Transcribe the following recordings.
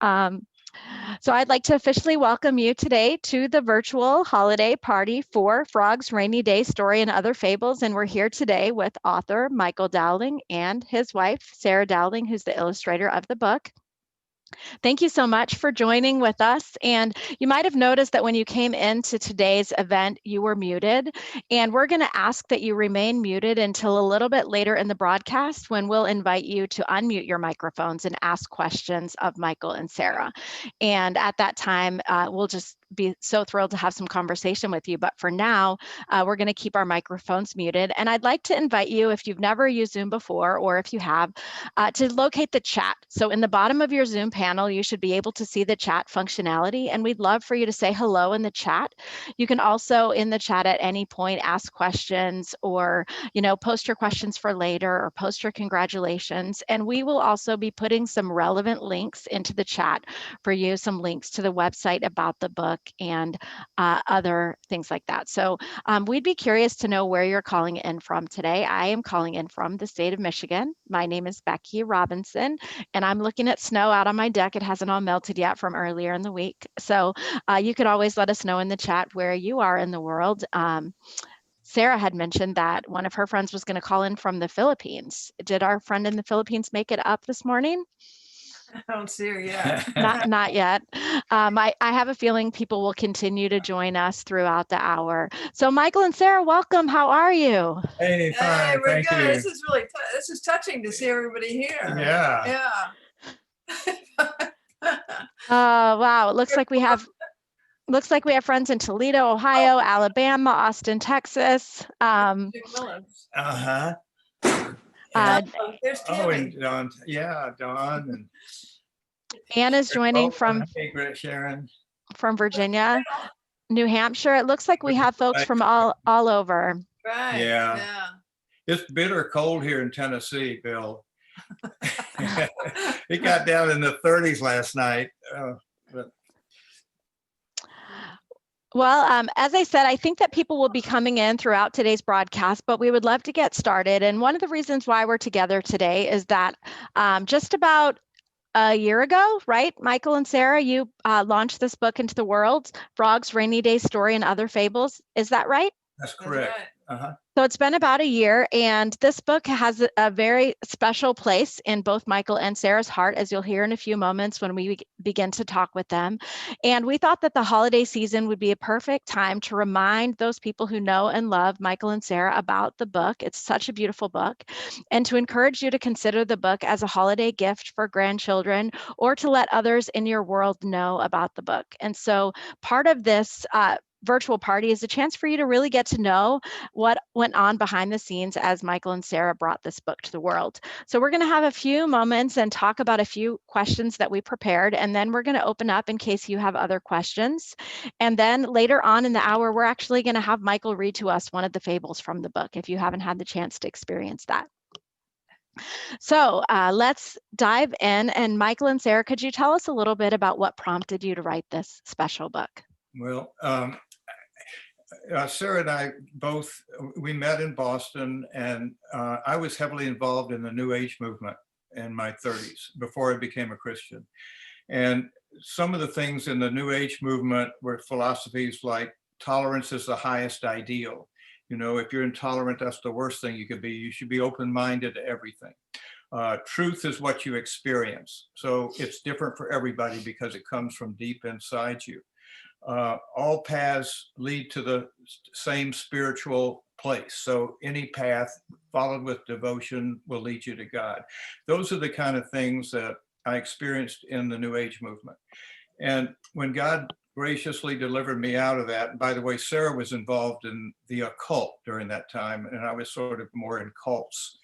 Um, so I'd like to officially welcome you today to the virtual holiday party for Frog's Rainy Day Story and Other Fables. And we're here today with author Michael Dowling and his wife, Sarah Dowling, who's the illustrator of the book. Thank you so much for joining with us. And you might have noticed that when you came into today's event, you were muted. And we're going to ask that you remain muted until a little bit later in the broadcast when we'll invite you to unmute your microphones and ask questions of Michael and Sarah. And at that time, we'll just be so thrilled to have some conversation with you. But for now, we're going to keep our microphones muted. And I'd like to invite you, if you've never used Zoom before, or if you have, to locate the chat. So in the bottom of your Zoom panel, you should be able to see the chat functionality, and we'd love for you to say hello in the chat. You can also in the chat at any point ask questions or, post your questions for later or post your congratulations. And we will also be putting some relevant links into the chat for you, some links to the website about the book and other things like that. So we'd be curious to know where you're calling in from today. I am calling in from the state of Michigan. My name is Becky Robinson, and I'm looking at snow out on my deck. It hasn't all melted yet from earlier in the week. So you could always let us know in the chat where you are in the world. Sarah had mentioned that one of her friends was going to call in from the Philippines. Did our friend in the Philippines make it up this morning? I don't see her yet. Not yet. I have a feeling people will continue to join us throughout the hour. So Michael and Sarah, welcome. How are you? Hey, fine. We're Thank good. you. This is really this is touching to see everybody here. Yeah. Wow. It looks like we have friends in Toledo, Ohio, Alabama, Austin, Texas. Uh-huh. There's and Dawn. Yeah, Dawn and Anna's joining from Sharon. From Virginia, New Hampshire. It looks like we have folks from all over. Right. Yeah. It's bitter cold here in Tennessee, Bill. It got down in the 30s last night. Well, as I said, I think that people will be coming in throughout today's broadcast, but we would love to get started. And one of the reasons why we're together today is that just about a year ago, right, Michael and Sarah, you launched this book into the world, Frog's Rainy Day Story and Other Fables. Is that right? That's correct. That's right. So it's been about a year, and this book has a very special place in both Michael and Sarah's heart, as you'll hear in a few moments when we begin to talk with them. And we thought that the holiday season would be a perfect time to remind those people who know and love Michael and Sarah about the book. It's such a beautiful book, and to encourage you to consider the book as a holiday gift for grandchildren or to let others in your world know about the book. And so part of this virtual party is a chance for you to really get to know what went on behind the scenes as Michael and Sarah brought this book to the world. So we're going to have a few moments and talk about a few questions that we prepared, and then we're going to open up in case you have other questions. And then later on in the hour, we're actually going to have Michael read to us one of the fables from the book if you haven't had the chance to experience that. So let's dive in. And Michael and Sarah, could you tell us a little bit about what prompted you to write this special book? Well, Sarah and I both, we met in Boston, and I was heavily involved in the New Age movement in my 30s before I became a Christian. And some of the things in the New Age movement were philosophies like tolerance is the highest ideal. If you're intolerant, that's the worst thing you could be. You should be open-minded to everything. Truth is what you experience. So it's different for everybody because it comes from deep inside you. All paths lead to the same spiritual place. So any path followed with devotion will lead you to God. Those are the kind of things that I experienced in the New Age movement. And when God graciously delivered me out of that, and by the way, Sarah was involved in the occult during that time, and I was sort of more in cults.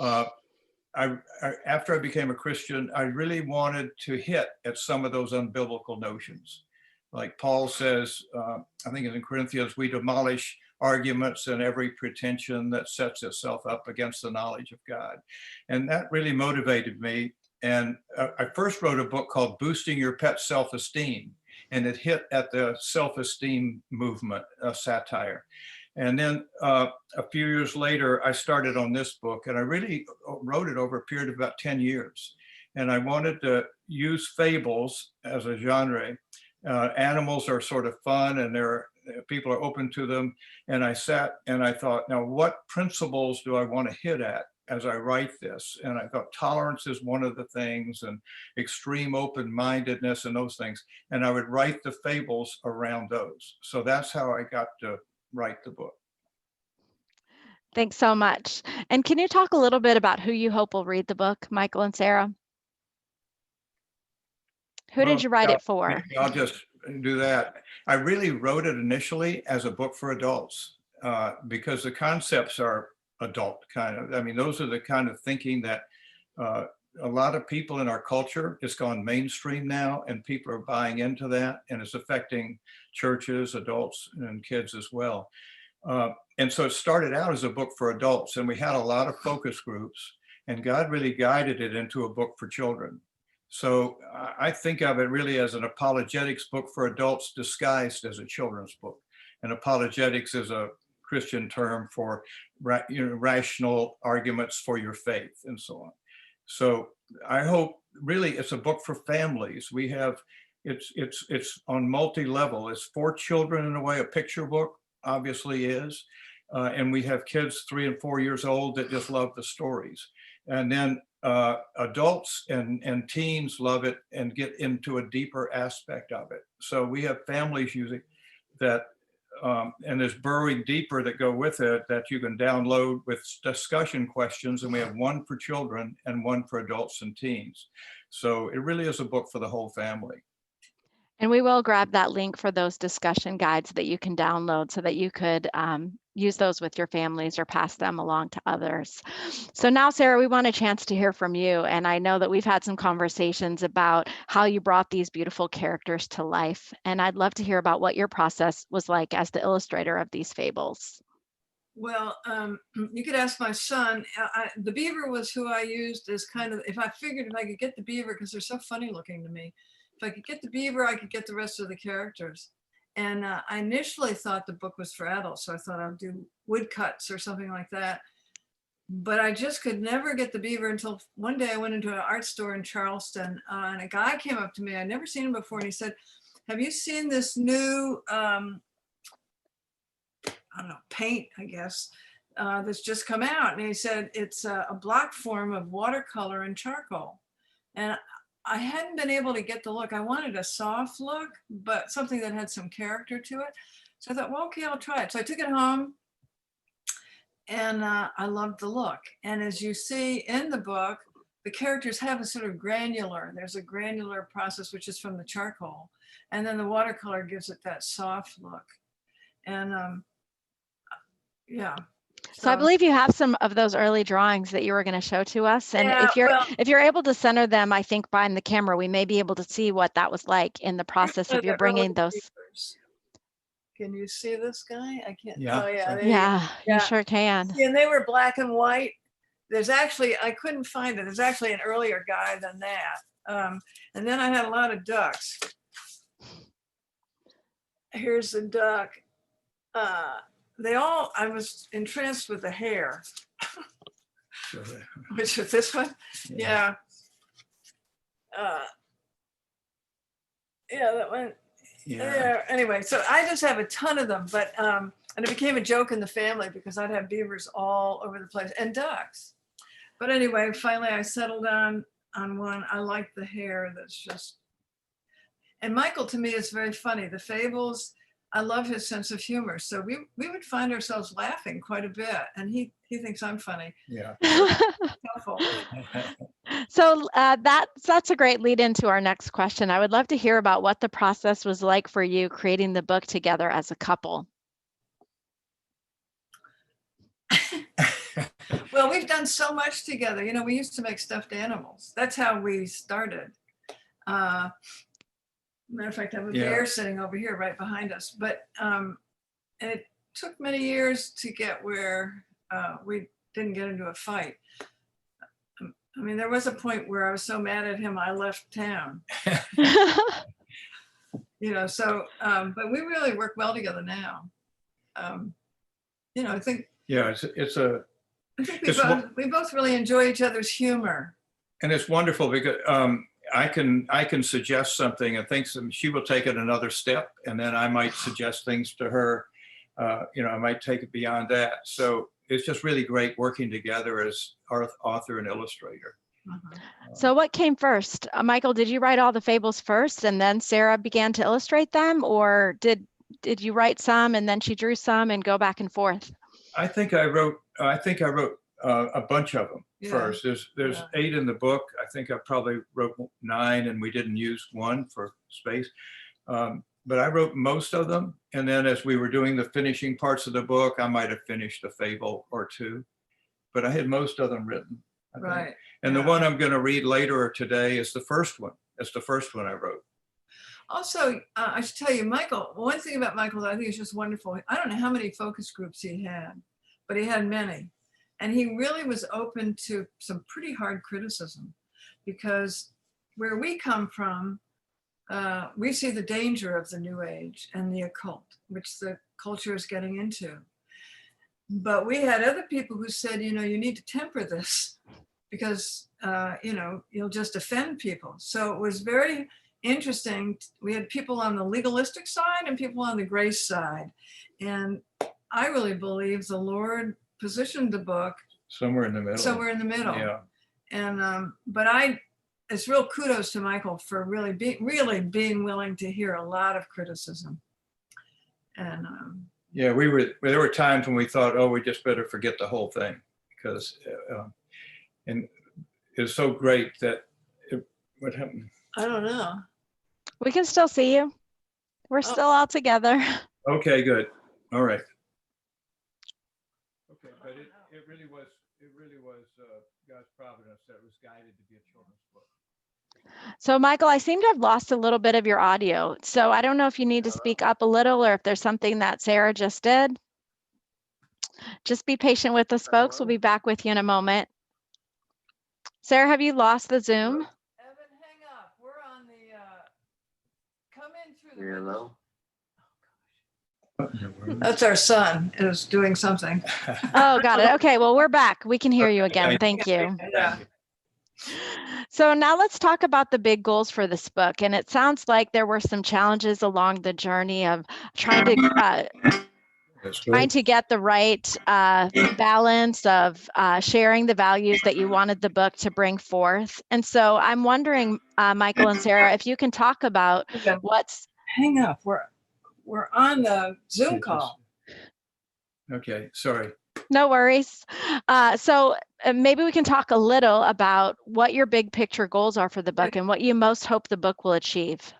After I became a Christian, I really wanted to hit at some of those unbiblical notions. Like Paul says, I think it's in Corinthians, we demolish arguments and every pretension that sets itself up against the knowledge of God. And that really motivated me. And I first wrote a book called Boosting Your Pet Self-Esteem, and it hit at the self-esteem movement, satire. And then a few years later, I started on this book, and I really wrote it over a period of about 10 years. and I wanted to use fables as a genre. Animals are sort of fun, and people are open to them. And I sat and I thought, now what principles do I want to hit at as I write this? And I thought tolerance is one of the things, and extreme open-mindedness and those things. And I would write the fables around those. So that's how I got to write the book. Thanks so much. And can you talk a little bit about who you hope will read the book, Michael and Sarah? Who did you write it for? Maybe I'll just do that. I really wrote it initially as a book for adults because the concepts are adult kind of. I mean, those are the kind of thinking that a lot of people in our culture, it's gone mainstream now, and people are buying into that, and it's affecting churches, adults, and kids as well. And so it started out as a book for adults, and we had a lot of focus groups, and God really guided it into a book for children. So I think of it really as an apologetics book for adults disguised as a children's book. And apologetics is a Christian term for rational arguments for your faith and so on. So I hope really it's a book for families. We have, it's on multi-level. It's for children in a way, a picture book obviously is. And we have kids 3 and 4 years old that just love the stories. And then adults and teens love it and get into a deeper aspect of it. So we have families using that, and there's burrowing deeper that go with it that you can download with discussion questions. And we have one for children and one for adults and teens. So it really is a book for the whole family. And we will grab that link for those discussion guides that you can download so that you could use those with your families or pass them along to others. So now, Sarah, we want a chance to hear from you. And I know that we've had some conversations about how you brought these beautiful characters to life. And I'd love to hear about what your process was like as the illustrator of these fables. Well, you could ask my son. The beaver was who I used as kind of, if I figured if I could get the beaver, because they're so funny looking to me, if I could get the beaver, I could get the rest of the characters. And I initially thought the book was for adults, so I thought I'd do woodcuts or something like that. But I just could never get the beaver until one day I went into an art store in Charleston, and a guy came up to me. I'd never seen him before, and he said, "Have you seen this new, I don't know, paint, I guess, that's just come out?" And he said, "It's a block form of watercolor and charcoal." And I hadn't been able to get the look. I wanted a soft look, but something that had some character to it. So I thought, well, okay, I'll try it. So I took it home, and I loved the look. And as you see in the book, the characters have a sort of granular, there's a granular process, which is from the charcoal. And then the watercolor gives it that soft look. And yeah. So I believe you have some of those early drawings that you were going to show to us. And Yeah, if you're able to center them, I think behind the camera, we may be able to see what that was like in the process of your bringing those. Beavers. Can you see this guy? I can't. Yeah. Oh yeah. Yeah, you Yeah. sure can. And they were black and white. There's actually, I couldn't find it. There's actually an earlier guy than that. And then I had a lot of ducks. Here's the duck. I was entranced with the hair. Which is this one? Yeah. Yeah, that one. Yeah. Anyway, so I just have a ton of them, but and it became a joke in the family because I'd have beavers all over the place and ducks. But anyway, finally I settled on one. I like the hair. That's just. And Michael to me is very funny. The Fables, I love his sense of humor. So we would find ourselves laughing quite a bit, and he thinks I'm funny. Yeah. So that's a great lead into our next question. I would love to hear about what the process was like for you creating the book together as a couple. Well, we've done so much together. You know, we used to make stuffed animals. That's how we started. Matter of fact, I have a bear sitting over here right behind us. But it took many years to get where we didn't get into a fight. I mean, there was a point where I was so mad at him, I left town. You know, so, but we really work well together now. You know, I think. Yeah, I think we both really enjoy each other's humor. And it's wonderful because I can suggest something and think she will take it another step, and then I might suggest things to her. I might take it beyond that. So it's just really great working together as author and illustrator. So what came first? Michael, did you write all the fables first and then Sarah began to illustrate them, or did you write some and then she drew some and go back and forth? I think I wrote a bunch of them first. There's 8 in the book. I think I probably wrote 9 and we didn't use one for space. But I wrote most of them. And then as we were doing the finishing parts of the book, I might have finished a fable or 2, but I had most of them written. Right. And the one I'm going to read later today is the first one. It's the first one I wrote. Also, I should tell you, Michael, one thing about Michael that I think is just wonderful. I don't know how many focus groups he had, but he had many. And he really was open to some pretty hard criticism, because where we come from, we see the danger of the New Age and the occult, which the culture is getting into. But we had other people who said, you need to temper this because, you'll just offend people. So it was very interesting. We had people on the legalistic side and people on the grace side. And I really believe the Lord positioned the book somewhere in the middle. Yeah. And, but it's real kudos to Michael for really being willing to hear a lot of criticism. And yeah, there were times when we thought, oh, we just better forget the whole thing, because and it's so great that what happened? I don't know. We can still see you. We're still all together. Okay, good. All right. Okay, but it really was God's providence that was guided to be a children's book. So Michael, I seem to have lost a little bit of your audio. So I don't know if you need to speak up a little or if there's something that Sarah just did. Just be patient with us, folks. We'll be back with you in a moment. Sarah, have you lost the Zoom? Evan, hang up. We're on the, come in through the window. That's our son is doing something. Oh, got it. Okay, well, we're back. We can hear you again. Thank you. Yeah. So now let's talk about the big goals for this book. And it sounds like there were some challenges along the journey of trying to get the right balance of sharing the values that you wanted the book to bring forth. And so I'm wondering, Michael and Sarah, if you can talk about what's... Hang up. We're on the Zoom call. Okay, sorry. No worries. So maybe we can talk a little about what your big picture goals are for the book and what you most hope the book will achieve.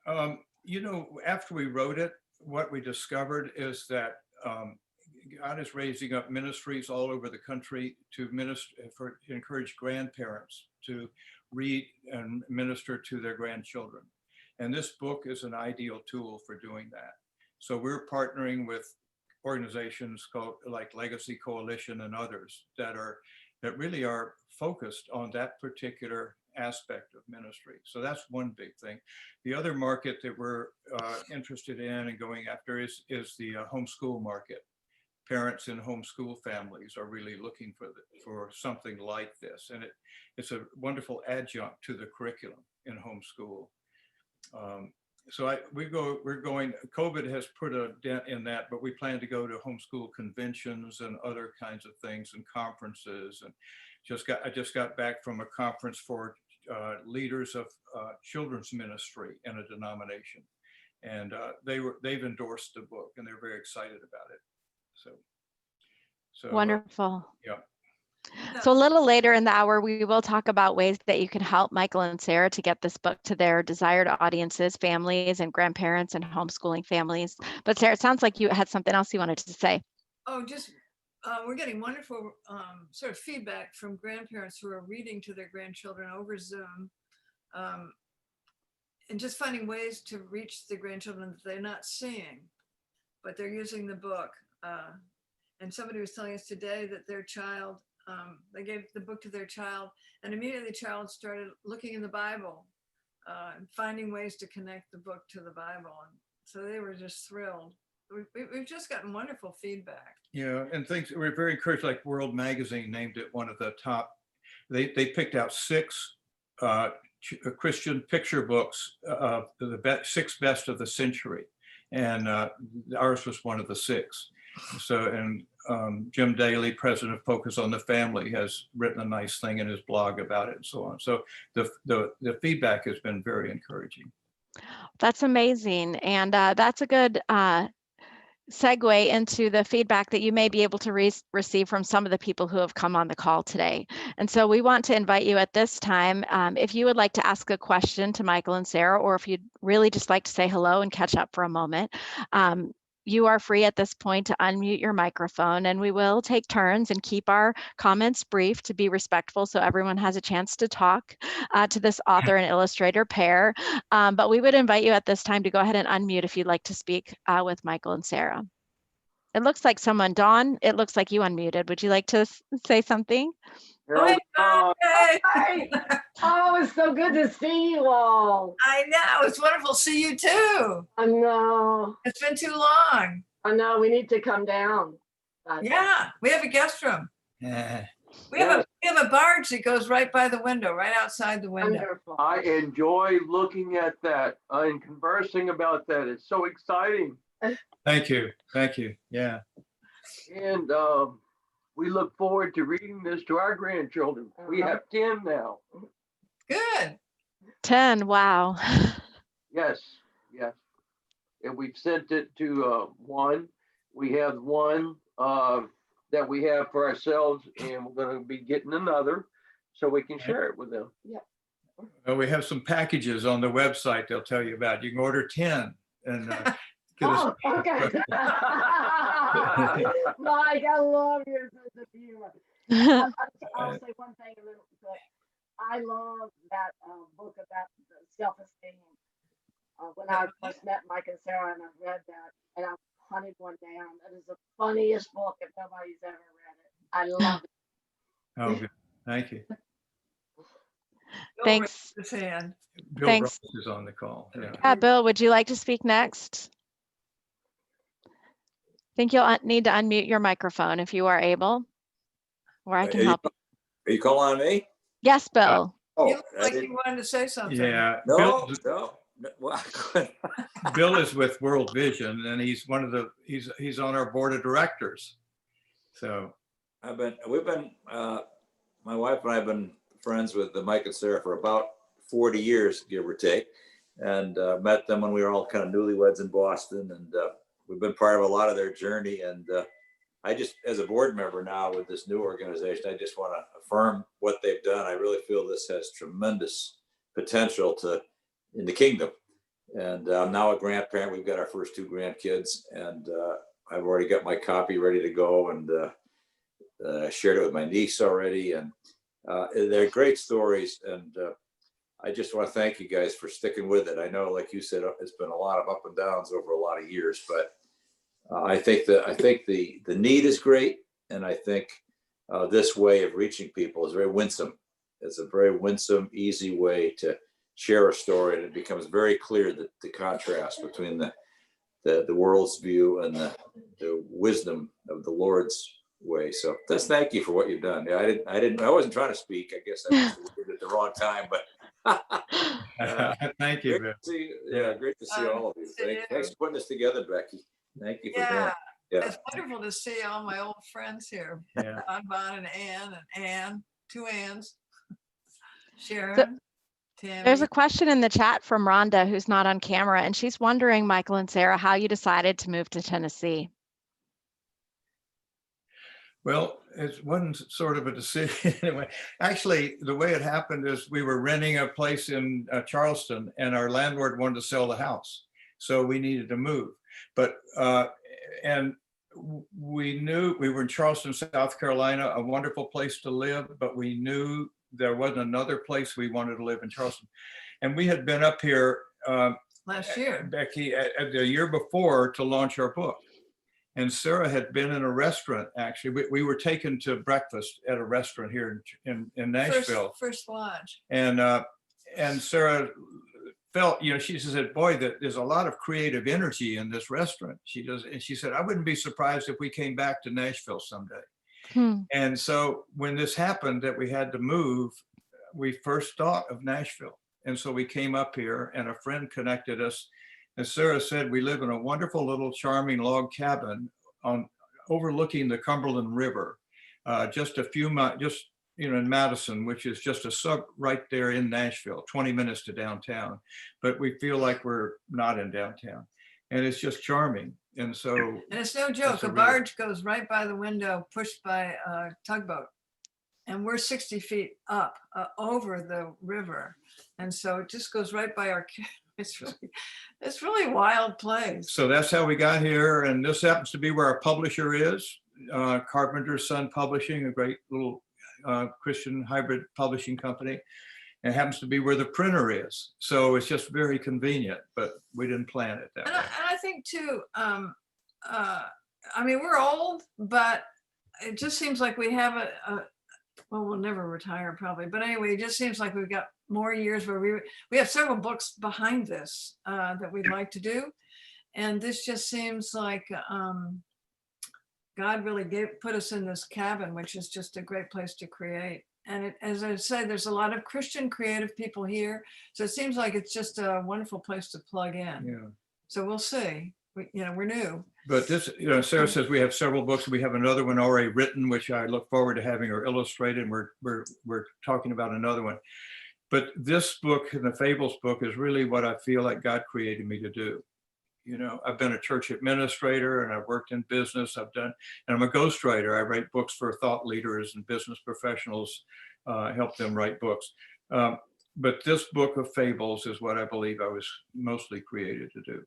After we wrote it, what we discovered is that God is raising up ministries all over the country to encourage grandparents to read and minister to their grandchildren. And this book is an ideal tool for doing that. So we're partnering with organizations like Legacy Coalition and others that really are focused on that particular aspect of ministry. So that's one big thing. The other market that we're interested in and going after is the homeschool market. Parents in homeschool families are really looking for something like this, and it's a wonderful adjunct to the curriculum in homeschool. We're going, COVID has put a dent in that, but we plan to go to homeschool conventions and other kinds of things and conferences. And I just got back from a conference for leaders of children's ministry in a denomination. And they've endorsed the book and they're very excited about it. So wonderful. Yeah. So a little later in the hour, we will talk about ways that you can help Michael and Sarah to get this book to their desired audiences, families and grandparents and homeschooling families. But Sarah, it sounds like you had something else you wanted to say. Oh, just we're getting wonderful sort of feedback from grandparents who are reading to their grandchildren over Zoom, and just finding ways to reach the grandchildren that they're not seeing, but they're using the book. And somebody was telling us today that their child, they gave the book to their child, and immediately the child started looking in the Bible and finding ways to connect the book to the Bible. And so they were just thrilled we've just gotten wonderful feedback. Yeah, and things we're very encouraged. Like World Magazine named it one of the top. They picked out 6 Christian picture books, six best of the century, and ours was one of the 6. So, and Jim Daly, president of Focus on the Family, has written a nice thing in his blog about it, and so on. So the feedback has been very encouraging. That's amazing. And that's a good segue into the feedback that you may be able to receive from some of the people who have come on the call today. And so we want to invite you at this time, if you would like to ask a question to Michael and Sarah, or if you'd really just like to say hello and catch up for a moment, you are free at this point to unmute your microphone, and we will take turns and keep our comments brief to be respectful so everyone has a chance to talk to this author and illustrator pair. But we would invite you at this time to go ahead and unmute if you'd like to speak with Michael and Sarah. It looks like someone, Dawn, it looks like you unmuted. Would you like to say something? Oh, hey, Dawn. Hey. Hi. Oh, it's so good to see you all. I know, it's wonderful to see you too. I know. It's been too long. I know. We need to come down. Yeah, we have a guest room. Yeah. We have a barge that goes right by the window, right outside the window. Wonderful. I enjoy looking at that and conversing about that. It's so exciting. Thank you. Thank you. Yeah. And we look forward to reading this to our grandchildren. We have 10 now. Good. 10, wow. Yes, yes. And we've sent it to one. We have one that we have for ourselves, and we're going to be getting another so we can share it with them. Well, we have some packages on the website they'll tell you about. You can order 10 and get us. Oh, okay. Mike, I love your sense of humor. I'll say one thing a little bit. I love that book about the self-esteem. When I first met Mike and Sarah, and I read that, and I hunted one down. That is the funniest book if nobody's ever read it. I love it. Oh, good. Thank you. Bill Thanks. raised his hand. Bill Thanks. Ross is on the call. Yeah. Yeah, Bill, would you like to speak next? I think you'll need to unmute your microphone if you are able, or I can help. Are you calling on me? Yes, Bill. You Oh, look like you wanted to say something. Yeah. no. Well, Bill is with World Vision, and he's one of the he's on our board of directors. So we've been my wife and I have been friends with Mike and Sarah for about 40 years, give or take, and met them when we were all kind of newlyweds in Boston, and we've been part of a lot of their journey. And I just, as a board member now with this new organization, I just want to affirm what they've done. I really feel this has tremendous potential in the kingdom. And I'm now a grandparent. We've got our first 2 grandkids, and I've already got my copy ready to go, and shared it with my niece already. And they're great stories. And I just want to thank you guys for sticking with it. I know, like you said, it's been a lot of up and downs over a lot of years, but I think the need is great. And I think this way of reaching people is very winsome. It's a very winsome, easy way to share a story, and it becomes very clear that the contrast between the world's view and the wisdom of the Lord's way. So just thank you for what you've done. Yeah, I wasn't trying to speak. I guess I did it at the wrong time, but thank you, great Bill. to see, great to see all of you. Thanks for putting this together, Becky. Thank you for doing it. Yeah, it's wonderful to see all my old friends here. Yeah. Bon and Ann, 2 Anns. Sharon, Tammy. There's a question in the chat from Rhonda, who's not on camera, and she's wondering, Michael and Sarah, how you decided to move to Tennessee. Well, it wasn't sort of a decision anyway. Actually, the way it happened is we were renting a place in Charleston, and our landlord wanted to sell the house, so we needed to move. But and we knew we were in Charleston, South Carolina, a wonderful place to live, but we knew there wasn't another place we wanted to live in Charleston. And we had been up here last year, Becky, the year before to launch our book. And Sarah had been in a restaurant, actually. We were taken to breakfast at a restaurant here in Nashville. First Lodge. And Sarah felt, she said, boy, there's a lot of creative energy in this restaurant. And she said, I wouldn't be surprised if we came back to Nashville someday. And so when this happened that we had to move, we first thought of Nashville. And so we came up here and a friend connected us. As Sarah said, we live in a wonderful little charming log cabin overlooking the Cumberland River, just a few miles, in Madison, which is just a sub right there in Nashville, 20 minutes to downtown. But we feel like we're not in downtown. And it's just charming. And so. And it's no joke, a barge goes right by the window, pushed by a tugboat. And we're 60 feet up over the river. And so it just goes right by our, it's really a wild place. So that's how we got here. And this happens to be where our publisher is, Carpenter's Son Publishing, a great little Christian hybrid publishing company. And it happens to be where the printer is. So it's just very convenient, but we didn't plan it that way. And I think too, we're old, but it just seems like we have well, we'll never retire probably, but anyway, it just seems like we've got more years where we have several books behind this that we'd like to do. And this just seems like God really put us in this cabin, which is just a great place to create. And as I said, there's a lot of Christian creative people here. So it seems like it's just a wonderful place to plug in. Yeah. So we'll see. We're new. But this, Sarah says we have several books. We have another one already written, which I look forward to having her illustrated. We're talking about another one. But this book and the Fables book is really what I feel like God created me to do. I've been a church administrator and I've worked in business. And I'm a ghostwriter. I write books for thought leaders and business professionals, help them write books. But this book of Fables is what I believe I was mostly created to do.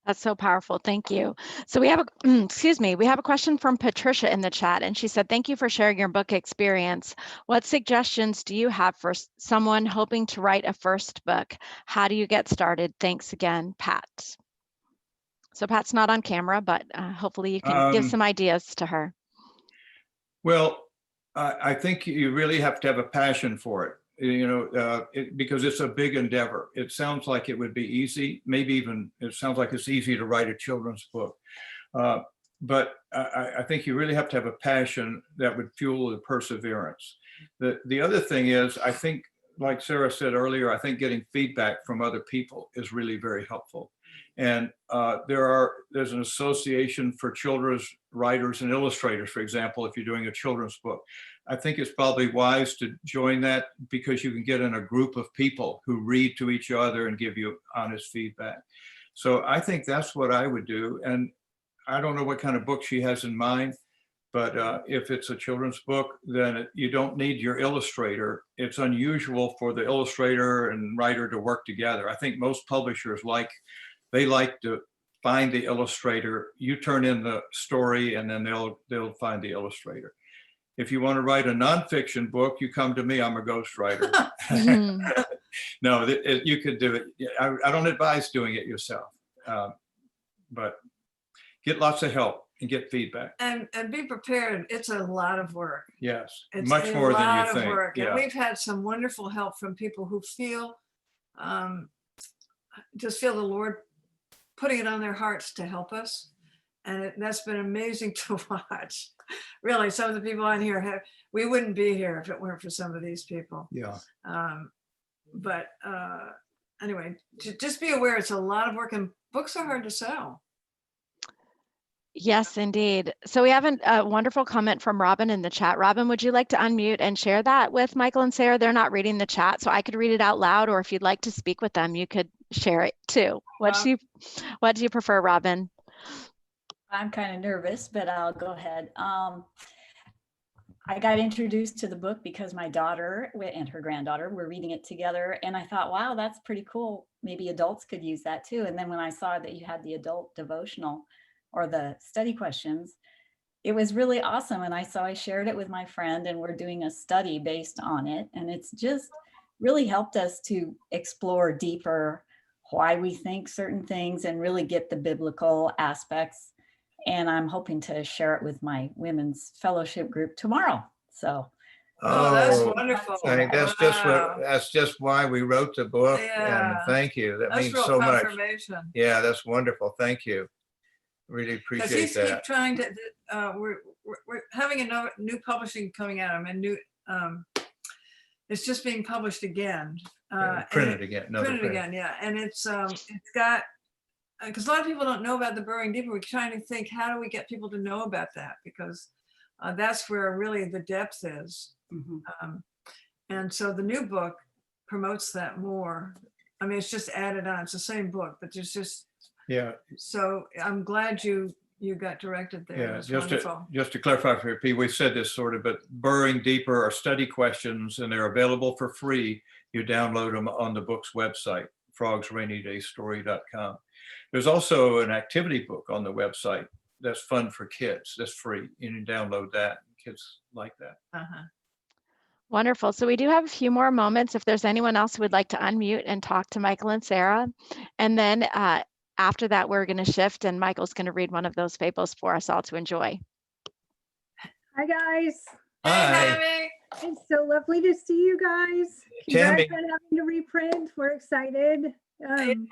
That's so powerful. Thank you. So we have we have a question from Patricia in the chat, and she said, thank you for sharing your book experience. What suggestions do you have for someone hoping to write a first book? How do you get started? Thanks again, Pat. So Pat's not on camera, but hopefully you can give some ideas to her. Well, I think you really have to have a passion for it. Because it's a big endeavor. It sounds like it would be easy. Maybe even it sounds like it's easy to write a children's book. But I think you really have to have a passion that would fuel the perseverance. The other thing is, I think, like Sarah said earlier, I think getting feedback from other people is really very helpful. And there's an association for children's writers and illustrators, for example, if you're doing a children's book. I think it's probably wise to join that because you can get in a group of people who read to each other and give you honest feedback. So I think that's what I would do. And I don't know what kind of book she has in mind, but if it's a children's book, then you don't need your illustrator. It's unusual for the illustrator and writer to work together. I think most publishers like to find the illustrator. You turn in the story and then they'll find the illustrator. If you want to write a nonfiction book, you come to me. I'm a ghostwriter. No, you could do it. I don't advise doing it yourself, but get lots of help and get feedback. And be prepared. It's a lot of work. Yes, it's much more than you think. Work. Yeah. And we've had some wonderful help from people who just feel the Lord putting it on their hearts to help us. And that's been amazing to watch. Really, some of the people on here we wouldn't be here if it weren't for some of these people. Yeah. Anyway, just be aware it's a lot of work and books are hard to sell. Yes, indeed. So we have a wonderful comment from Robin in the chat. Robin, would you like to unmute and share that with Michael and Sarah? They're not reading the chat, so I could read it out loud, or if you'd like to speak with them, you could share it too. What do you prefer, Robin? I'm kind of nervous, but I'll go ahead. I got introduced to the book because my daughter and her granddaughter were reading it together. And I thought, wow, that's pretty cool. Maybe adults could use that too. And then when I saw that you had the adult devotional or the study questions, it was really awesome. And so I shared it with my friend and we're doing a study based on it. And it's just really helped us to explore deeper why we think certain things and really get the biblical aspects. And I'm hoping to share it with my women's fellowship group tomorrow. So Oh, that's Oh, wonderful. Wow. that's just why we wrote the book. And Yeah. thank you. That That's means real so much. confirmation. Yeah, that's wonderful. Thank you. Really Because appreciate he's keep that. trying to, we're having a new publishing coming out. I mean, it's just being published again. Printed again. Another Printed print. again, yeah. And it's got, because a lot of people don't know about the Burrowing Deeper. We're trying to think, how do we get people to know about that? Because that's where really the depth is. And so the new book promotes that more. I mean, it's just added on. It's the same book, but there's just, Yeah. so I'm glad you got directed there. Yeah, It's just wonderful. to clarify for Pete, we've said this sort of, but Burrowing Deeper are study questions and they're available for free. You download them on the book's website, frogsrainydaystory.com. There's also an activity book on the website that's fun for kids. That's free. You can download that. Kids like that. Wonderful. So we do have a few more moments if there's anyone else who would like to unmute and talk to Michael and Sarah. And then after that, we're going to shift and Michael's going to read one of those fables for us all to enjoy. Hi, guys. Hi. Tammy. It's so lovely to see you guys. Tammy. Congrats on having to reprint. We're excited.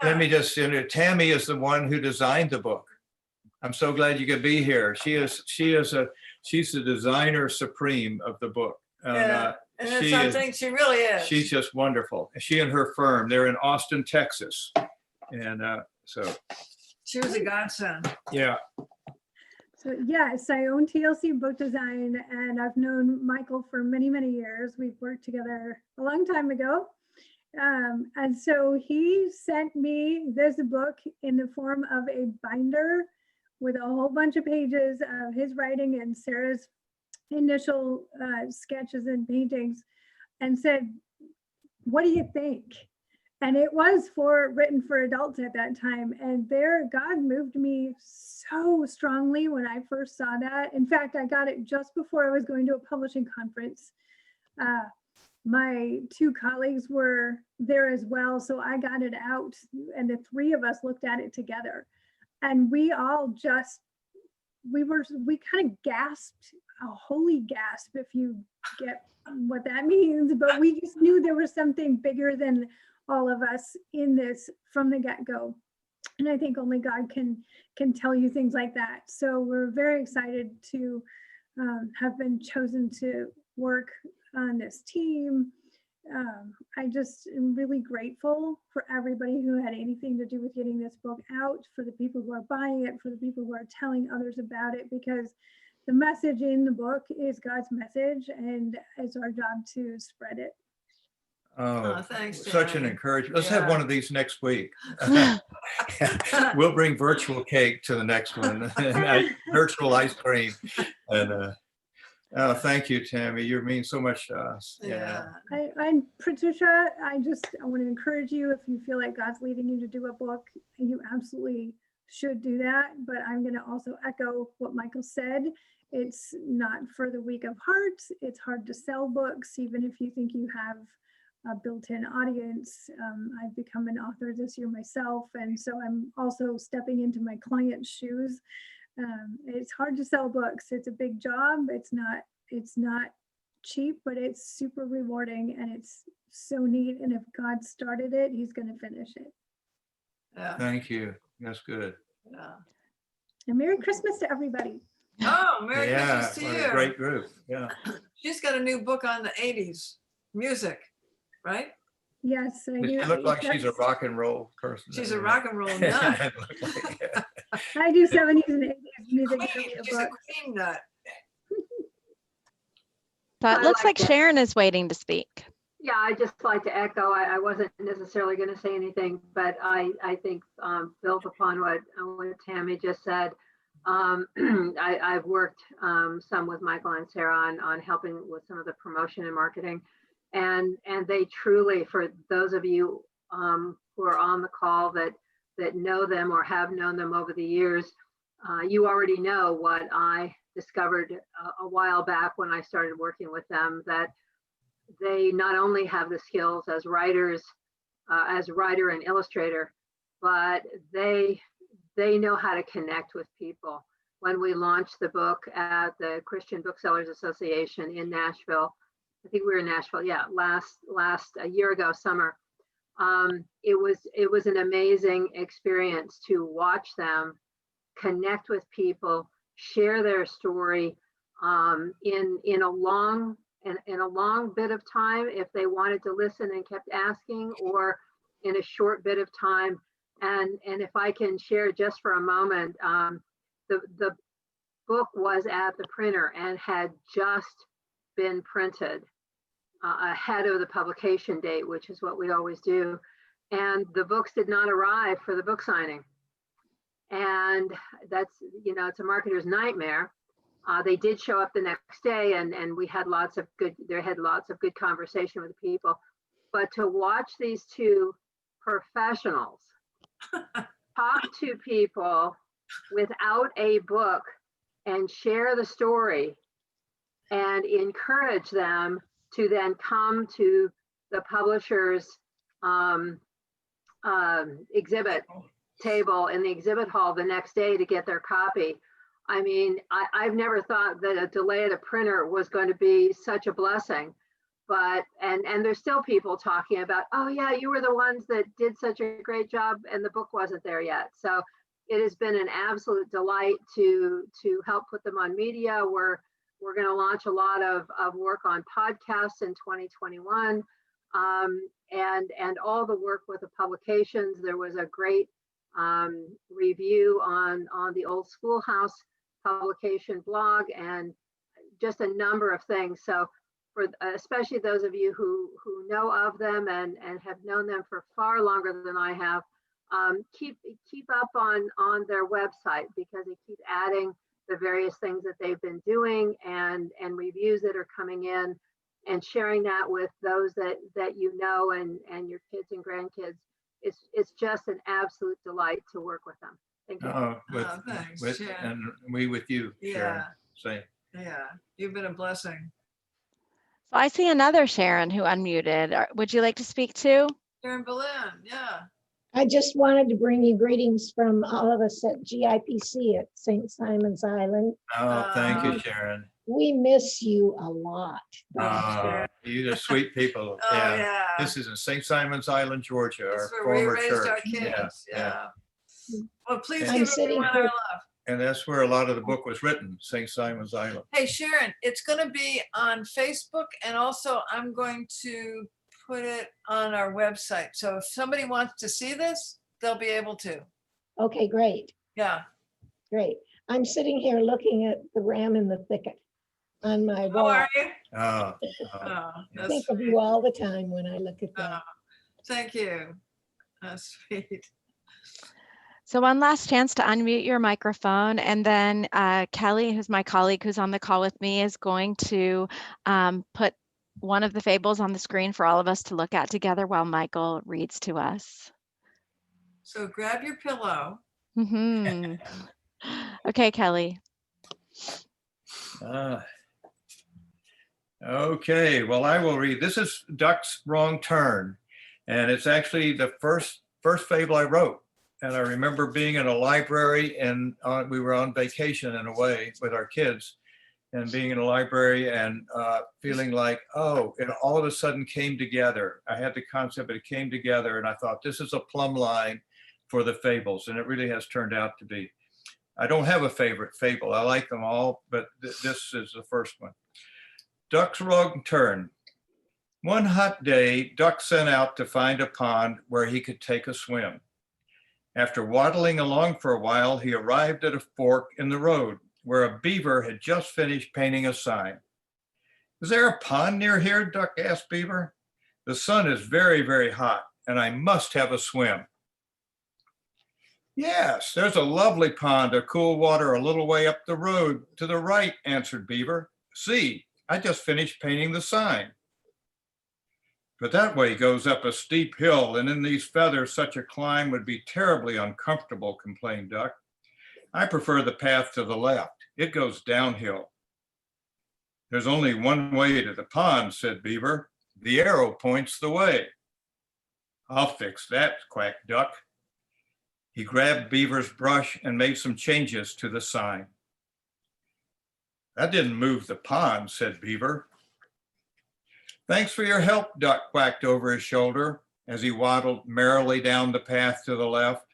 Let me just, Tammy is the one who designed the book. I'm so glad you could be here. She's the designer supreme of the book. Yeah. And that's something, she really is. She's just wonderful. She and her firm, they're in Austin, Texas. And so. She was a godsend. Yeah. So yes, I own TLC Book Design and I've known Michael for many, many years. We've worked together a long time ago. And so he sent me this book in the form of a binder with a whole bunch of pages of his writing and Sarah's initial sketches and paintings and said, what do you think? And it was written for adults at that time. And God moved me so strongly when I first saw that. In fact, I got it just before I was going to a publishing conference. My two colleagues were there as well. So I got it out and the three of us looked at it together. And we all we kind of gasped, a holy gasp, if you get what that means. But we just knew there was something bigger than all of us in this from the get-go. And I think only God can tell you things like that. So we're very excited to have been chosen to work on this team. I just am really grateful for everybody who had anything to do with getting this book out, for the people who are buying it, for the people who are telling others about it, because the message in the book is God's message and it's our job to spread it. Oh, thanks, such an Tammy. encouragement. Let's Yeah. have one of these next week. We'll bring virtual cake to the next one, and virtual ice cream. And thank you, Tammy. You mean so much to us. Yeah. I'm Patricia. I want to encourage you, if you feel like God's leading you to do a book, you absolutely should do that. But I'm going to also echo what Michael said. It's not for the weak of heart. It's hard to sell books, even if you think you have a built-in audience. I've become an author this year myself, and so I'm also stepping into my client's shoes. It's hard to sell books. It's a big job. It's not cheap, but it's super rewarding and it's so neat. And if God started it, he's going to finish it. Yeah. Thank you. That's good. Yeah. And Merry Christmas to everybody. Oh, Merry Yeah, Christmas to what you. a great group. Yeah. She's got a new book on the 80s music, right? Yes, I do. She looked like she's a rock and roll person. She's a rock and roll nut. It looked like it. I do 70s and 80s music. Queen. She's a queen nut. So it I looks like like it. Sharon is waiting to speak. Yeah, I just like to echo, I wasn't necessarily going to say anything, but I think built upon what Tammy just said. I've worked some with Michael and Sarah on helping with some of the promotion and marketing. And they truly, for those of you who are on the call that know them or have known them over the years, you already know what I discovered a while back when I started working with them, that they not only have the skills as writers, as writer and illustrator, but they know how to connect with people. When we launched the book at the Christian Booksellers Association in Nashville, I think we were in Nashville. Yeah, a year ago, summer. It was an amazing experience to watch them connect with people, share their story in a long bit of time if they wanted to listen and kept asking, or in a short bit of time. And if I can share just for a moment, the book was at the printer and had just been printed ahead of the publication date, which is what we always do. And the books did not arrive for the book signing. And that's, it's a marketer's nightmare. They did show up the next day, and we had lots of good conversation with the people. But to watch these two professionals talk to people without a book and share the story and encourage them to then come to the publisher's exhibit table in the exhibit hall the next day to get their copy. I mean, I've never thought that a delay at a printer was going to be such a blessing, but, and there's still people talking about, oh yeah, you were the ones that did such a great job and the book wasn't there yet. So it has been an absolute delight to help put them on media. We're going to launch a lot of work on podcasts in 2021, and all the work with the publications. There was a great review on the Old Schoolhouse publication blog, and just a number of things. So for especially those of you who know of them and have known them for far longer than I have, keep up on their website, because they keep adding the various things that they've been doing and reviews that are coming in, and sharing that with those that you know and your kids and grandkids. It's just an absolute delight to work with them. Thank you. Thanks, Sharon. And we with you, Sharon. Yeah. Same. Yeah, you've been a blessing. So I see another Sharon who unmuted. Would you like to speak too? Sharon Boleyn, yeah. I just wanted to bring you greetings from all of us at GIPC at St. Simon's Island. Oh, thank you, Sharon. We miss you a lot. You're the sweet people. Oh, yeah. This is in St. Simon's Island, Georgia, our That's where we former raised church. our kids. Yeah. Well, please I'm give sitting everyone our here- love. And that's where a lot of the book was written, St. Simon's Island. Hey, Sharon, it's going to be on Facebook, and also I'm going to put it on our website. So if somebody wants to see this, they'll be able to. Okay, great, Yeah. great. I'm sitting here looking at the ram in the thicket on my How wall. are you? Oh, Oh, I that's think of sweet. you all the time when I look at Oh, that. thank you. That's sweet. So one last chance to unmute your microphone, and then Kelly, who's my colleague who's on the call with me, is going to put one of the fables on the screen for all of us to look at together while Michael reads to us. So grab your pillow. Mhm. Okay, Kelly. Okay, well, I will read. This is Duck's Wrong Turn, and it's actually the first fable I wrote. And I remember being in a library, and we were on vacation in a way with our kids, and being in a library and feeling like, oh, it all of a sudden came together. I had the concept, but it came together, and I thought, this is a plumb line for the fables, and it really has turned out to be. I don't have a favorite fable. I like them all, but this is the first one. Duck's Wrong Turn. One hot day, Duck set out to find a pond where he could take a swim. After waddling along for a while, he arrived at a fork in the road where a beaver had just finished painting a sign. Is there a pond near here? Duck asked Beaver. The sun is very, very hot, and I must have a swim. Yes, there's a lovely pond of cool water a little way up the road to the right, answered Beaver. See, I just finished painting the sign. But that way goes up a steep hill, and in these feathers, such a climb would be terribly uncomfortable, complained Duck. I prefer the path to the left. It goes downhill. There's only one way to the pond, said Beaver. The arrow points the way. I'll fix that, quacked Duck. He grabbed Beaver's brush and made some changes to the sign. That didn't move the pond, said Beaver. Thanks for your help, Duck quacked over his shoulder as he waddled merrily down the path to the left.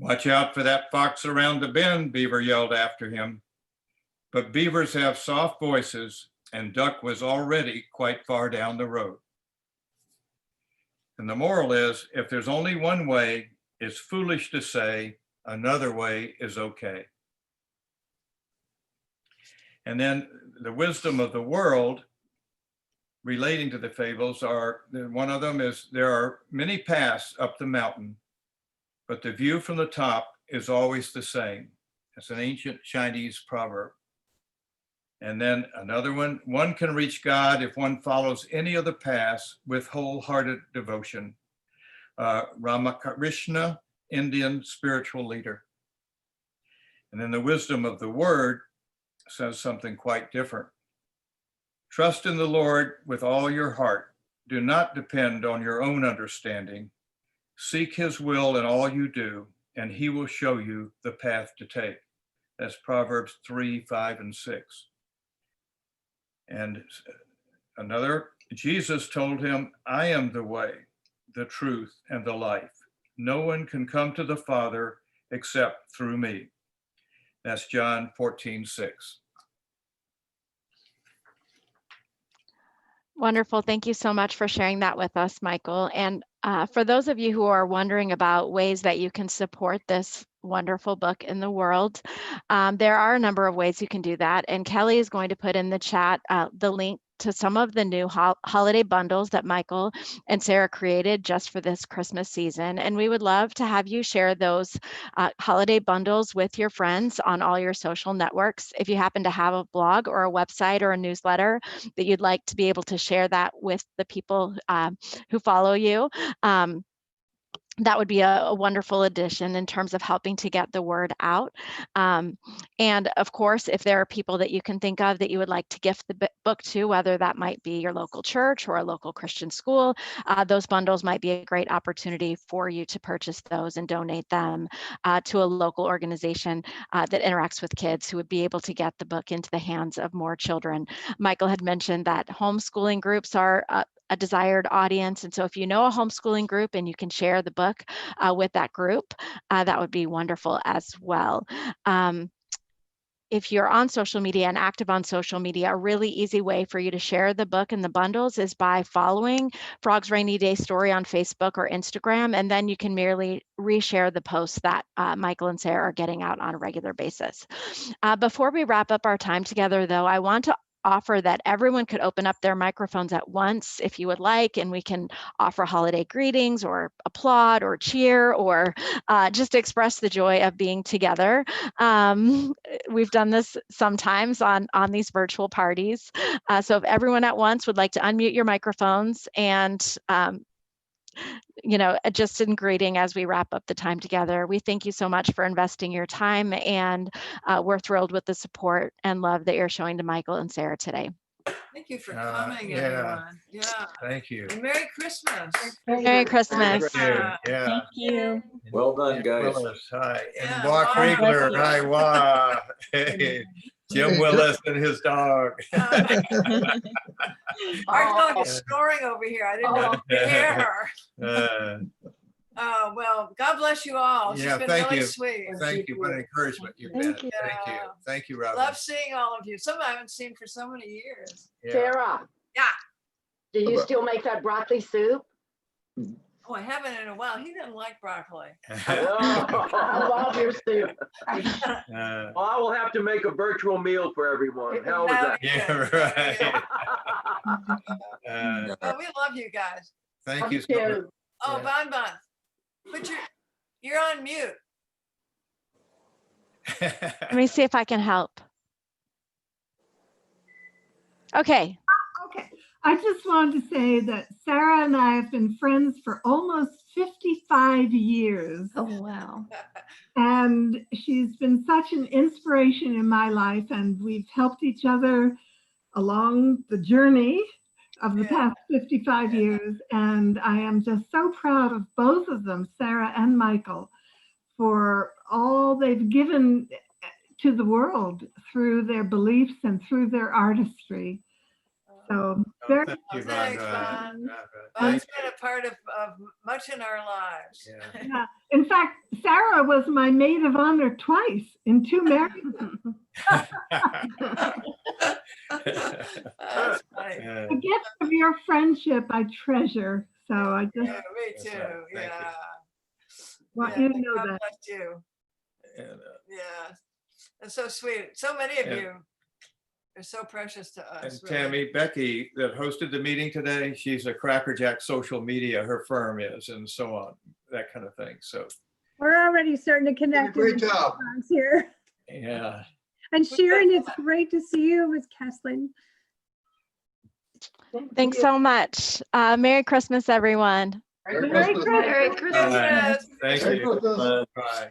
Watch out for that fox around the bend, Beaver yelled after him. But beavers have soft voices, and Duck was already quite far down the road. And the moral is, if there's only one way, it's foolish to say another way is okay. And then the wisdom of the world relating to the fables are, one of them is, there are many paths up the mountain, but the view from the top is always the same. It's an ancient Chinese proverb. And then another one can reach God if one follows any of the paths with wholehearted devotion. Ramakrishna, Indian spiritual leader. And then the wisdom of the word says something quite different. Trust in the Lord with all your heart. Do not depend on your own understanding. Seek his will in all you do, and he will show you the path to take. That's Proverbs 3, 5, and 6. And another, Jesus told him, I am the way, the truth, and the life. No one can come to the Father except through me. That's John 14, 6. Wonderful. Thank you so much for sharing that with us, Michael. And for those of you who are wondering about ways that you can support this wonderful book in the world, there are a number of ways you can do that. And Kelly is going to put in the chat the link to some of the new holiday bundles that Michael and Sarah created just for this Christmas season. And we would love to have you share those holiday bundles with your friends on all your social networks. If you happen to have a blog or a website or a newsletter that you'd like to be able to share that with the people who follow you, that would be a wonderful addition in terms of helping to get the word out. And of course, if there are people that you can think of that you would like to gift the book to, whether that might be your local church or a local Christian school, those bundles might be a great opportunity for you to purchase those and donate them to a local organization that interacts with kids who would be able to get the book into the hands of more children. Michael had mentioned that homeschooling groups are a desired audience. And so if you know a homeschooling group and you can share the book with that group, that would be wonderful as well. If you're on social media and active on social media, a really easy way for you to share the book and the bundles is by following Frog's Rainy Day Story on Facebook or Instagram, and then you can merely reshare the posts that Michael and Sarah are getting out on a regular basis. Before we wrap up our time together, though, I want to offer that everyone could open up their microphones at once if you would like, and we can offer holiday greetings or applaud or cheer or just express the joy of being together. We've done this sometimes on these virtual parties. So if everyone at once would like to unmute your microphones and just in greeting as we wrap up the time together. We thank you so much for investing your time, and we're thrilled with the support and love that you're showing to Michael and Sarah today. Thank you for coming, Yeah. everyone. Yeah. Thank you. And Merry Christmas. Merry Christmas. Yeah. Thank you. Well done, guys. Willis, hi. And Yeah, Mark Bob. Riegler, hi, wow. Hey, Jim Willis and his dog. Our dog is snoring over here. I didn't know if you could hear her. Well, God bless you all. She's Yeah, been thank really you. sweet. Thank you. What an encouragement you've been. Thank you. Thank you. Thank you, Robin. Love seeing all of you. Some I haven't seen for so many years. Yeah. Sarah. Yeah. Do you still make that broccoli soup? Oh, I haven't in a while. He didn't like broccoli. I love your soup. Uh, Well, I will have to make a virtual meal for everyone. How is that? yeah, right. Oh, we love you guys. Thank you so much. Oh, Yeah. Bon Bon, you're on mute. Let me see if I can help. Okay. Okay, I just wanted to say that Sarah and I have been friends for almost 55 years. Oh, wow. And she's been such an inspiration in my life, and we've helped each other along the journey of the past 55 years. And I am just so proud of both of them, Sarah and Michael, for all they've given to the world through their beliefs and through their artistry. So very, Thank you, Thanks, Vonda. Von. Yeah, Von's been a part of much in our lives. Yeah. yeah. In fact, Sarah was my maid of honor twice in 2 marriages. That's funny. Yeah. The gift of your friendship I treasure. So I just Yeah, me That's too. right. Thank you. Yeah. want Yeah, you to know God that. bless you. And, Yeah. That's so sweet. So many of Yeah. you are so precious to us. And really. Tammy, Becky, that hosted the meeting today, she's a Crackerjack social media, her firm is, and so on, that kind of thing. So, We're already starting to connect. great in the job. songs here. yeah. And Sharon, it's great to see you with Keslin. Thanks so much. Merry Christmas, everyone. Merry Merry Christmas. Christmas. Merry Christmas. Thank Merry you. Christmas. Bye.